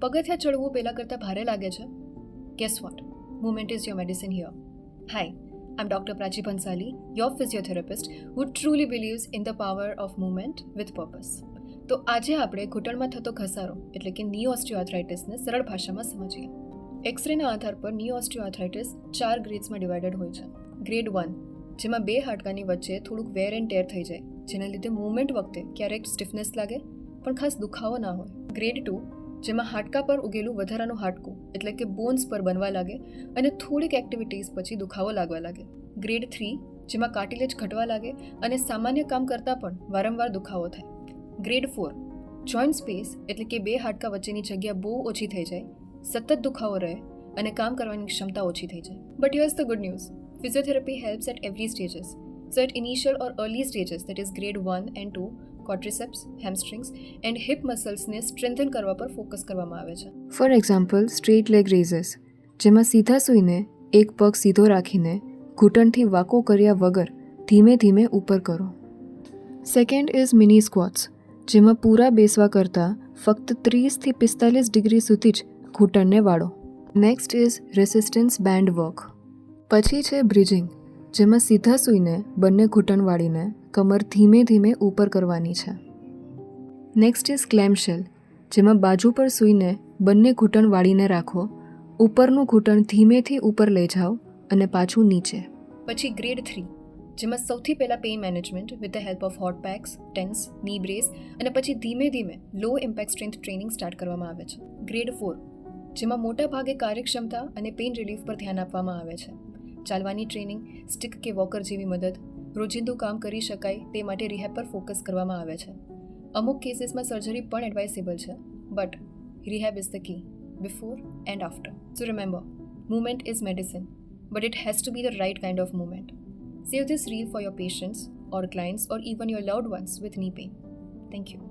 પગથિયાં ચડવું પહેલાં કરતાં ભારે લાગે છે? Guess what? Movement is your medicine here. Hi, I'm Dr. Prachi Bhansali, your physiotherapist who truly believes in the power of movement with purpose. તો આજે આપણે ઘૂંટણમાં થતો ઘસારો એટલે કે ની ઓસ્ટિયોઆર્થ્રાઇટિસને સરળ ભાષામાં સમજીએ. એક્સરેના આધાર પર ની ઓસ્ટિયોઆર્થ્રાઇટિસ 4 ગ્રેડ્સમાં ડિવાઇડેડ હોય છે. ગ્રેડ 1, જેમાં બે હાડકાની વચ્ચે થોડુંક વેર એન્ડ ટેર થઈ જાય, જેના લીધે મૂવમેન્ટ વખતે ક્યારેક સ્ટિફનેસ લાગે પણ ખાસ દુખાવો ના હોય. ગ્રેડ 2, જેમાં હાડકા પર ઉગેલું વધારાનું હાડકું એટલે કે બોન્સ પર બનવા લાગે અને થોડીક એક્ટિવિટીઝ પછી દુખાવો લાગવા લાગે. ગ્રેડ 3, જેમાં કાર્ટિલેજ ઘટવા લાગે અને સામાન્ય કામ કરતાં પણ વારંવાર દુખાવો થાય. ગ્રેડ 4, જોઈન્ટ સ્પેસ એટલે કે બે હાડકા વચ્ચેની જગ્યા બહુ ઓછી થઈ જાય, સતત દુખાવો રહે અને કામ કરવાની ક્ષમતા ઓછી થઈ જાય. But હિયર્સ the good news. Physiotherapy helps at every stages. So at initial or early stages, that is grade 1 and 2, quadriceps, hamstrings and hip muscles ને strengthen કરવા પર ફોકસ કરવામાં આવે છે. ફોર એક્ઝામ્પલ સ્ટ્રેટ લેગ રેઝર્સ, જેમાં સીધા સૂઈને એક પગ સીધો રાખીને ઘૂંટણથી વાંકો કર્યા વગર ધીમે ધીમે ઉપર કરો. સેકન્ડ ઇઝ મિની સ્ક્વોટ્સ, જેમાં પૂરા બેસવા કરતાં ફક્ત 30 થી 45 ડિગ્રી સુધી જ ઘૂંટણને વાળો. Next is resistance band work. પછી છે બ્રિજિંગ, જેમાં સીધા સૂઈને બંને ઘૂંટણ વાળીને કમર ધીમે ધીમે ઉપર કરવાની છે. નેક્સ્ટ ઇઝ ક્લેમશેલ, જેમાં બાજુ પર સૂઈને બંને ઘૂંટણ વાળીને રાખો, ઉપરનું ઘૂંટણ ધીમેથી ઉપર લઈ જાઓ અને પાછું નીચે. પછી ગ્રેડ 3, જેમાં સૌથી પહેલાં pain management with the help of hot packs, TENS, knee brace અને પછી ધીમે ધીમે low impact strength training start કરવામાં આવે છે. ગ્રેડ 4, જેમાં મોટા ભાગે કાર્યક્ષમતા અને પેઇન રિલીફ પર ધ્યાન આપવામાં આવે છે. ચાલવાની ટ્રેનિંગ, સ્ટિક કે વોકર જેવી મદદ, રોજિંદુ કામ કરી શકાય તે માટે રિહેબ પર ફોકસ કરવામાં આવે છે. અમુક કેસીસમાં સર્જરી પણ એડવાઇસેબલ છે, but rehab is the key before and after. So remember, movement is medicine, but it has to be the right kind of movement. Save this reel for your patients or clients or even your loved ones with knee pain. Thank you.